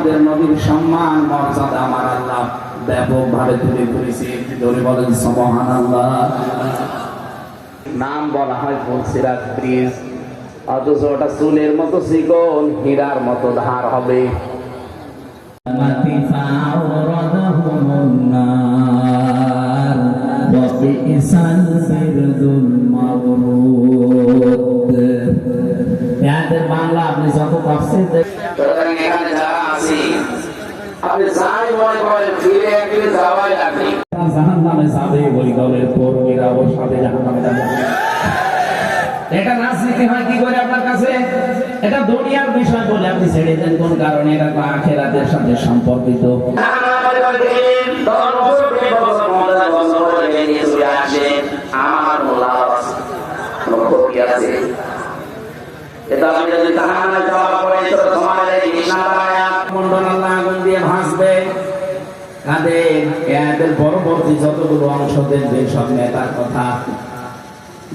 আমাদের নবীর সম্মান মর্যাদা আমার আল্লাহ ব্যাপকভাবে তুলে ধরেছে। ধরে বলেন সুবহানাল্লাহ। নাম বলা হয় ফুলসিরাত ব্রিজ, অথচ ওটা চুলের মতো চিকন, হীরার মতো ধার হবে। বাংলা আপনি যত তাফসীর দেখেন এখানে যারা আছি, আপনি যাই মনে করেন ফিরে একদিন যাওয়াই লাগবে। জাহান্নামে যাবে ওই দলের কর্মীরা, ওর সাথে জাহান্নামে যাবে। এটা রাজনীতি হয় কি করে আপনার কাছে? এটা দুনিয়ার বিষয় বলে আপনি ছেড়ে দেন কোন কারণে? এটা তো আখিরাতের সাথে সম্পর্কিত। আমার আগুন দিয়ে ভাসবে। কাদের পরবর্তী যতগুলো অংশ দেখবেন সব নেতার কথা,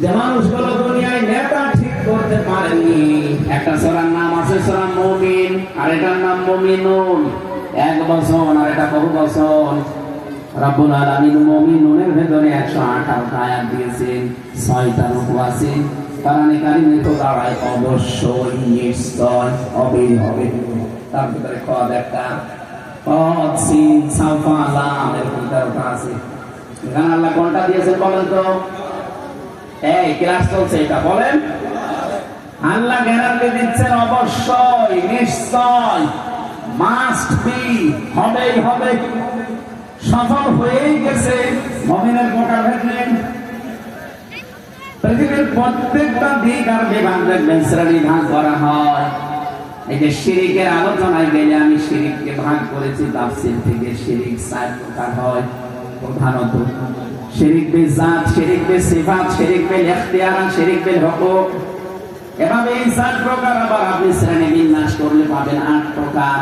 যে মানুষগুলো দুনিয়ায় নেতা ঠিক করতে পারেনি। একটা সূরার নাম আছে সূরা মুমিন, আর এটার নাম মুমিনুন। এক বছর আর এটা বহু বছর। রব্বুল আলামিন মুমিনুনের ভেতরে 128 আয়াত দিয়েছেন, 6টা রূপ আছে। কোরআনে কারিমে তো দাঁড়ায় অবশ্যই, নিশ্চয়, হবে হবে। তার ভিতরে কদ একটা, কদ সিন সাফা লাম এরকম 13টা আছে। এখানে আল্লাহ কোনটা দিয়েছেন বলেন তো? এই ক্লাস চলছে, এটা বলেন। আল্লাহ গ্যারান্টি দিচ্ছেন অবশ্যই, নিশ্চয়, মাস্ট বি, হবেই হবে। সফল হয়েই গেছে মুমিনের গোটা ভেতরে। পৃথিবীর প্রত্যেকটা দিক আর বিভাগ দেখবেন শ্রেণী ভাগ করা হয়। এই যে শিরিকের আলোচনায় গেলে আমি শিরিককে ভাগ করেছি তাফসীর থেকে। শিরিক 4 প্রকার হয় প্রধানত। শিরিক বিল জাত, শিরিক বিল সিফাত, শিরিক বিল ইখতিয়ার, শিরিক বিল হুকুক। এভাবে এই 4 প্রকার আবার আপনি শ্রেণী বিন্যাস করলে পাবেন 8 প্রকার।